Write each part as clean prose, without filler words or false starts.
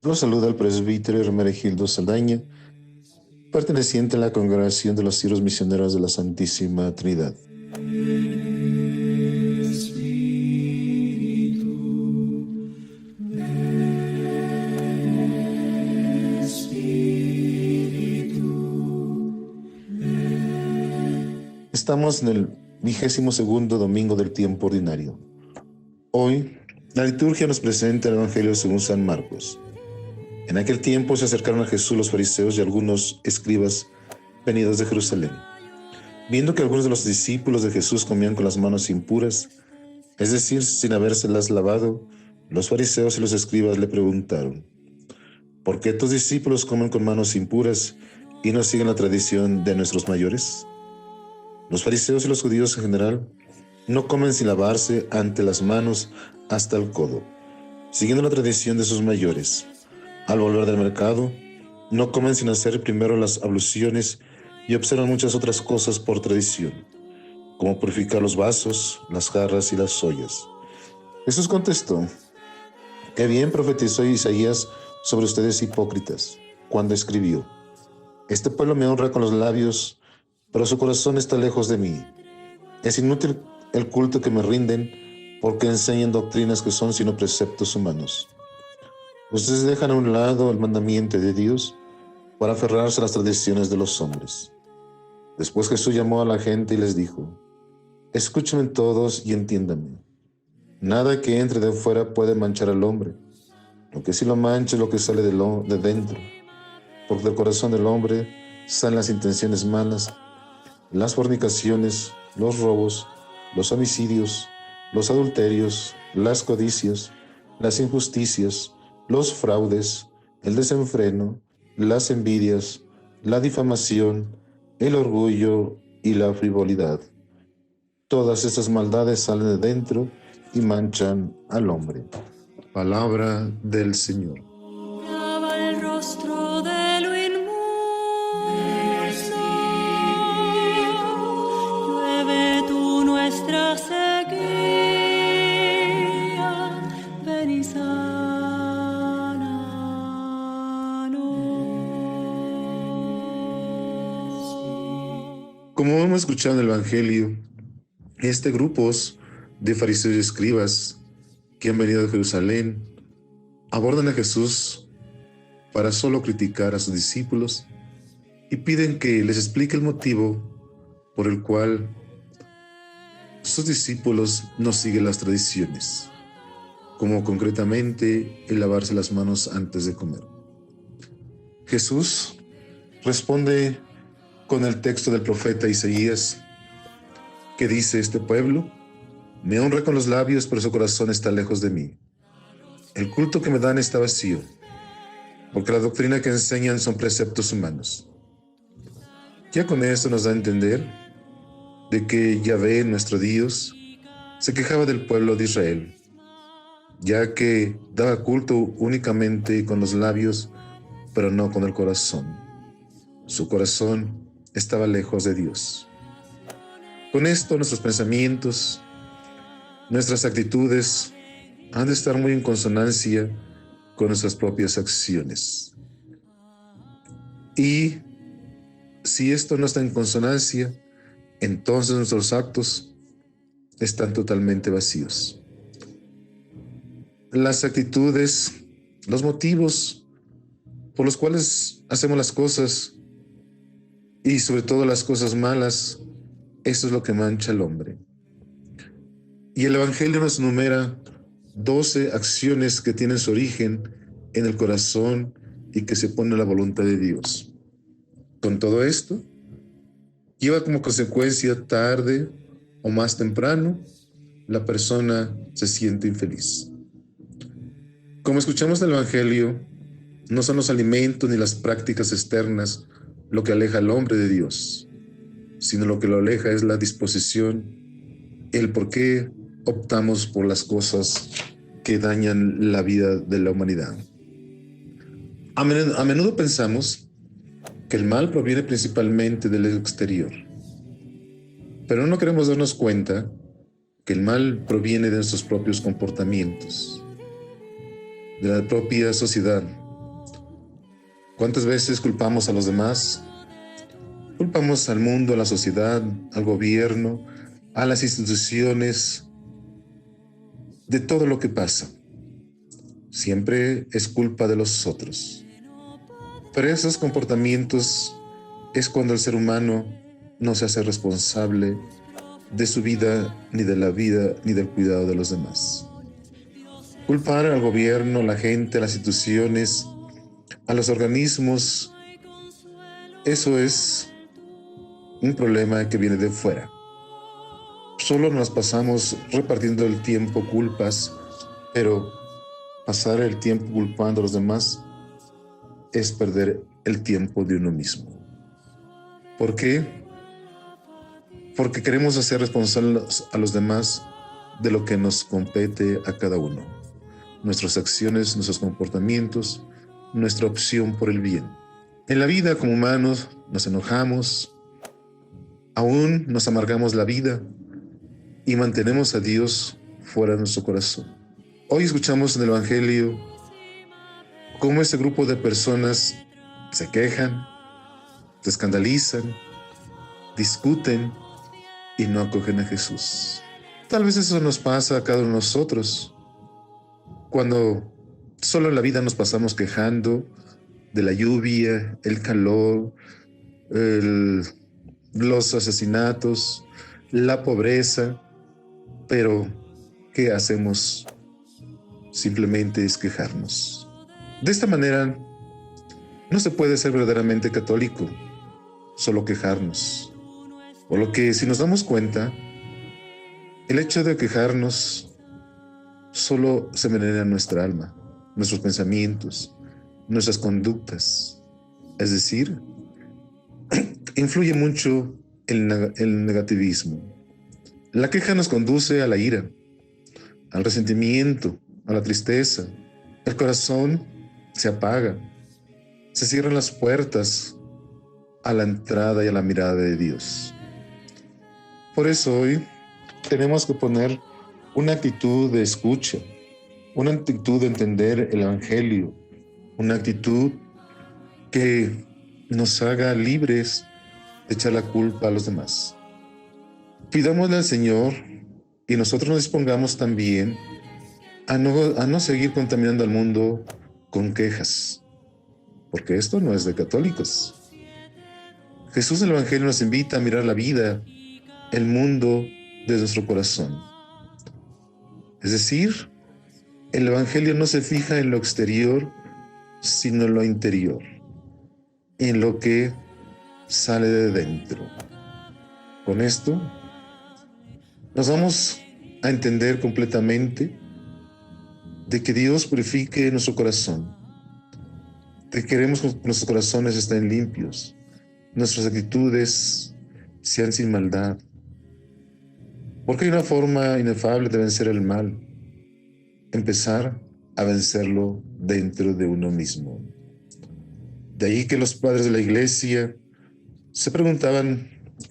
Los saluda el presbítero Hermenegildo Saldaña, perteneciente a la Congregación de los Siervos Misioneros de la Santísima Trinidad. Estamos en el 22º domingo del tiempo ordinario. Hoy, la liturgia nos presenta el Evangelio según San Marcos. En aquel tiempo se acercaron a Jesús los fariseos y algunos escribas venidos de Jerusalén. Viendo que algunos de los discípulos de Jesús comían con las manos impuras, es decir, sin habérselas lavado, los fariseos y los escribas le preguntaron: ¿por qué tus discípulos comen con manos impuras y no siguen la tradición de nuestros mayores? Los fariseos y los judíos en general no comen sin lavarse ante las manos hasta el codo, siguiendo la tradición de sus mayores. Al volver del mercado, no comen sin hacer primero las abluciones y observan muchas otras cosas por tradición, como purificar los vasos, las jarras y las ollas. Jesús contestó: «Qué bien profetizó Isaías sobre ustedes hipócritas, cuando escribió: Este pueblo me honra con los labios, pero su corazón está lejos de mí. Es inútil el culto que me rinden, porque enseñan doctrinas que son sino preceptos humanos». Ustedes dejan a un lado el mandamiento de Dios para aferrarse a las tradiciones de los hombres. Después Jesús llamó a la gente y les dijo: «Escúchenme todos y entiéndanme. Nada que entre de fuera puede manchar al hombre. Lo que sí lo mancha es lo que sale de dentro, porque del corazón del hombre salen las intenciones malas, las fornicaciones, los robos, los homicidios, los adulterios, las codicias, las injusticias, los fraudes, el desenfreno, las envidias, la difamación, el orgullo y la frivolidad. Todas estas maldades salen de dentro y manchan al hombre». Palabra del Señor. Lava el rostro de lo inmundo, llueve tú nuestra sequía, ven y sánanos. Como hemos escuchado en el Evangelio, grupos de fariseos y escribas que han venido de Jerusalén abordan a Jesús para solo criticar a sus discípulos y piden que les explique el motivo por el cual sus discípulos no siguen las tradiciones, como concretamente el lavarse las manos antes de comer. Jesús responde con el texto del profeta Isaías, que dice: «Este pueblo me honra con los labios, pero su corazón está lejos de mí. El culto que me dan está vacío, porque la doctrina que enseñan son preceptos humanos». Ya con esto nos da a entender de que Yahvé, nuestro Dios, se quejaba del pueblo de Israel, ya que daba culto únicamente con los labios, pero no con el corazón. Su corazón estaba lejos de Dios. Con esto nuestros pensamientos, nuestras actitudes han de estar muy en consonancia con nuestras propias acciones. Y si esto no está en consonancia, entonces nuestros actos están totalmente vacíos. Las actitudes, los motivos por los cuales hacemos las cosas, y sobre todo las cosas malas, eso es lo que mancha al hombre. Y el Evangelio nos enumera 12 acciones que tienen su origen en el corazón y que se ponen a la voluntad de Dios. Con todo esto, lleva como consecuencia, tarde o más temprano, la persona se siente infeliz. Como escuchamos del Evangelio, no son los alimentos ni las prácticas externas lo que aleja al hombre de Dios, sino lo que lo aleja es la disposición, el por qué optamos por las cosas que dañan la vida de la humanidad. A menudo pensamos que el mal proviene principalmente del exterior, pero no queremos darnos cuenta que el mal proviene de nuestros propios comportamientos, de la propia sociedad, ¿Cuántas veces culpamos a los demás? Culpamos al mundo, a la sociedad, al gobierno, a las instituciones, de todo lo que pasa. Siempre es culpa de los otros. Pero esos comportamientos es cuando el ser humano no se hace responsable de su vida, ni de la vida, ni del cuidado de los demás. Culpar al gobierno, a la gente, a las instituciones, a los organismos, eso es un problema que viene de fuera. Solo nos pasamos repartiendo el tiempo culpas, pero pasar el tiempo culpando a los demás es perder el tiempo de uno mismo. ¿Por qué? Porque queremos hacer responsables a los demás de lo que nos compete a cada uno. Nuestras acciones, nuestros comportamientos, nuestra opción por el bien. En la vida como humanos nos enojamos, aún nos amargamos la vida y mantenemos a Dios fuera de nuestro corazón. Hoy escuchamos en el Evangelio cómo ese grupo de personas se quejan, se escandalizan, discuten y no acogen a Jesús. Tal vez eso nos pasa a cada uno de nosotros, cuando solo en la vida nos pasamos quejando de la lluvia, el calor, los asesinatos, la pobreza, pero ¿qué hacemos? Simplemente es quejarnos. De esta manera no se puede ser verdaderamente católico, solo quejarnos. Por lo que si nos damos cuenta, el hecho de quejarnos solo se envenena nuestra alma, nuestros pensamientos, nuestras conductas. Es decir, influye mucho el negativismo. La queja nos conduce a la ira, al resentimiento, a la tristeza. El corazón se apaga, se cierran las puertas a la entrada y a la mirada de Dios. Por eso hoy tenemos que poner una actitud de escucha, una actitud de entender el Evangelio, una actitud que nos haga libres de echar la culpa a los demás. Pidámosle al Señor y nosotros nos dispongamos también a no seguir contaminando al mundo con quejas, porque esto no es de católicos. Jesús en el Evangelio nos invita a mirar la vida, el mundo desde nuestro corazón. Es decir, el Evangelio no se fija en lo exterior, sino en lo interior, en lo que sale de dentro. Con esto nos vamos a entender completamente de que Dios purifique nuestro corazón, de que queremos que nuestros corazones estén limpios, nuestras actitudes sean sin maldad, porque hay una forma inefable de vencer el mal: empezar a vencerlo dentro de uno mismo. De ahí que los padres de la iglesia se preguntaban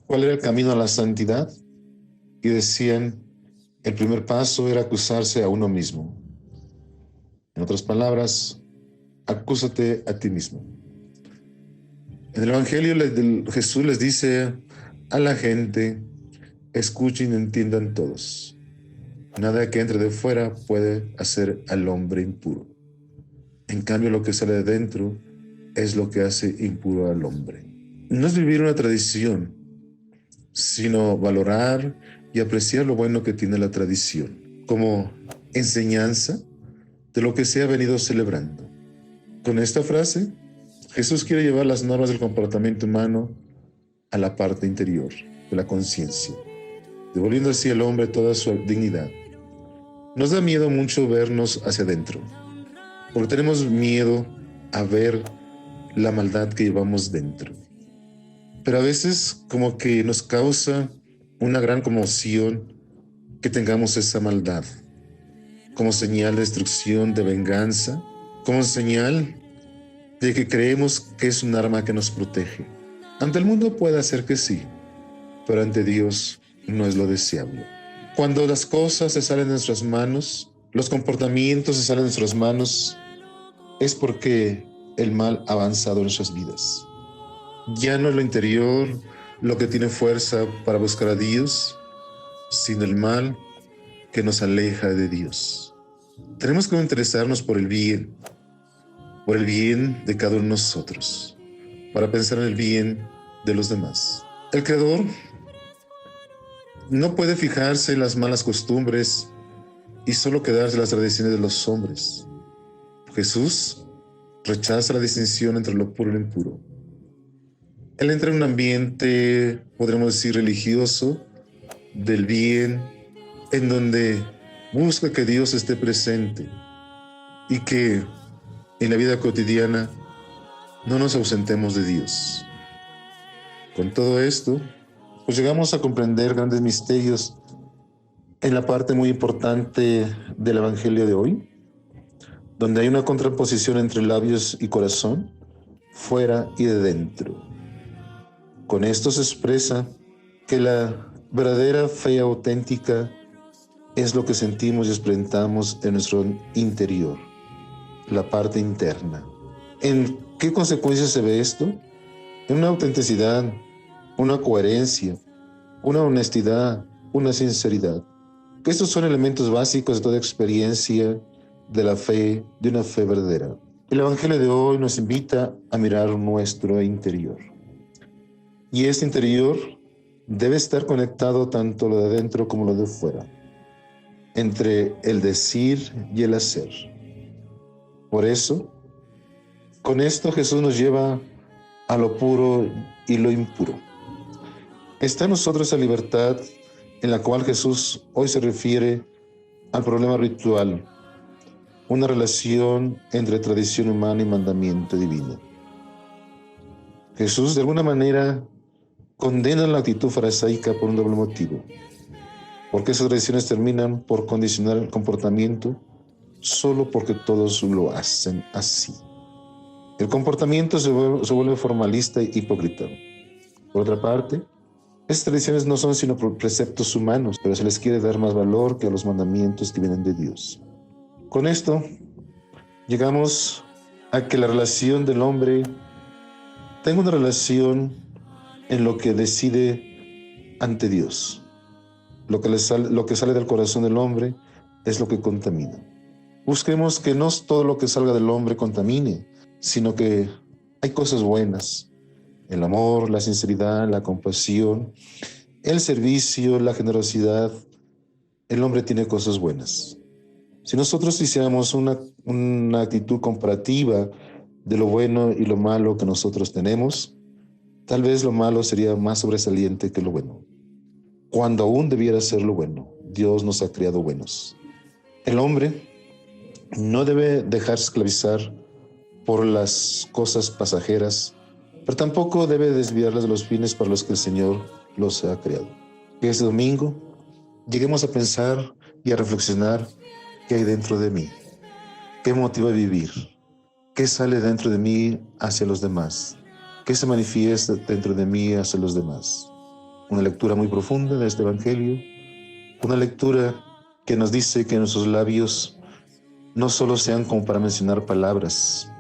cuál era el camino a la santidad y decían, el primer paso era acusarse a uno mismo. En otras palabras, acúsate a ti mismo. En el Evangelio Jesús les dice a la gente, escuchen y entiendan todos. Nada que entre de fuera puede hacer al hombre impuro. En cambio, lo que sale de dentro es lo que hace impuro al hombre. No es vivir una tradición, sino valorar y apreciar lo bueno que tiene la tradición, como enseñanza de lo que se ha venido celebrando. Con esta frase, Jesús quiere llevar las normas del comportamiento humano a la parte interior de la conciencia, devolviendo así al hombre toda su dignidad. Nos da miedo mucho vernos hacia adentro, porque tenemos miedo a ver la maldad que llevamos dentro. Pero a veces como que nos causa una gran conmoción que tengamos esa maldad, como señal de destrucción, de venganza, como señal de que creemos que es un arma que nos protege. Ante el mundo puede ser que sí, pero ante Dios no es lo deseable. Cuando las cosas se salen de nuestras manos, los comportamientos se salen de nuestras manos, es porque el mal ha avanzado en nuestras vidas. Ya no es lo interior lo que tiene fuerza para buscar a Dios, sino el mal que nos aleja de Dios. Tenemos que interesarnos por el bien de cada uno de nosotros, para pensar en el bien de los demás. El Creador no puede fijarse en las malas costumbres y solo quedarse en las tradiciones de los hombres. Jesús rechaza la distinción entre lo puro y lo impuro. Él entra en un ambiente, podremos decir, religioso, del bien, en donde busca que Dios esté presente y que en la vida cotidiana no nos ausentemos de Dios. Con todo esto, pues llegamos a comprender grandes misterios en la parte muy importante del Evangelio de hoy, donde hay una contraposición entre labios y corazón, fuera y de dentro. Con esto se expresa que la verdadera fe auténtica es lo que sentimos y experimentamos en nuestro interior, la parte interna. ¿En qué consecuencias se ve esto? En una autenticidad, una coherencia, una honestidad, una sinceridad. Estos son elementos básicos de toda experiencia de la fe, de una fe verdadera. El Evangelio de hoy nos invita a mirar nuestro interior. Y este interior debe estar conectado tanto lo de adentro como lo de fuera, entre el decir y el hacer. Por eso, con esto Jesús nos lleva a lo puro y lo impuro. Está en nosotros esa libertad en la cual Jesús hoy se refiere al problema ritual, una relación entre tradición humana y mandamiento divino. Jesús, de alguna manera, condena la actitud farisaica por un doble motivo, porque esas tradiciones terminan por condicionar el comportamiento solo porque todos lo hacen así. El comportamiento se vuelve formalista e hipócrita. Por otra parte, estas tradiciones no son sino preceptos humanos, pero se les quiere dar más valor que a los mandamientos que vienen de Dios. Con esto, llegamos a que la relación del hombre tenga una relación en lo que decide ante Dios. Lo que sale del corazón del hombre es lo que contamina. Busquemos que no todo lo que salga del hombre contamine, sino que hay cosas buenas. El amor, la sinceridad, la compasión, el servicio, la generosidad. El hombre tiene cosas buenas. Si nosotros hiciéramos una actitud comparativa de lo bueno y lo malo que nosotros tenemos, tal vez lo malo sería más sobresaliente que lo bueno, cuando aún debiera ser lo bueno. Dios nos ha creado buenos. El hombre no debe dejarse esclavizar por las cosas pasajeras, pero tampoco debe desviarlas de los fines para los que el Señor los ha creado. Que este domingo lleguemos a pensar y a reflexionar qué hay dentro de mí, qué me motiva a vivir, qué sale dentro de mí hacia los demás, qué se manifiesta dentro de mí hacia los demás. Una lectura muy profunda de este Evangelio, una lectura que nos dice que nuestros labios no solo sean como para mencionar palabras,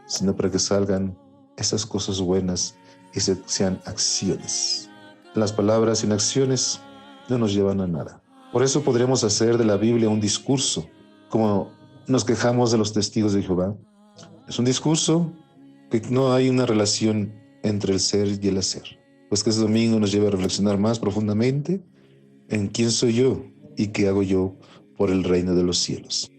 sino para que salgan esas cosas buenas y sean acciones. Las palabras sin acciones no nos llevan a nada. Por eso podríamos hacer de la Biblia un discurso, como nos quejamos de los testigos de Jehová. Es un discurso que no hay una relación entre el ser y el hacer. Pues que este domingo nos lleve a reflexionar más profundamente en quién soy yo y qué hago yo por el reino de los cielos.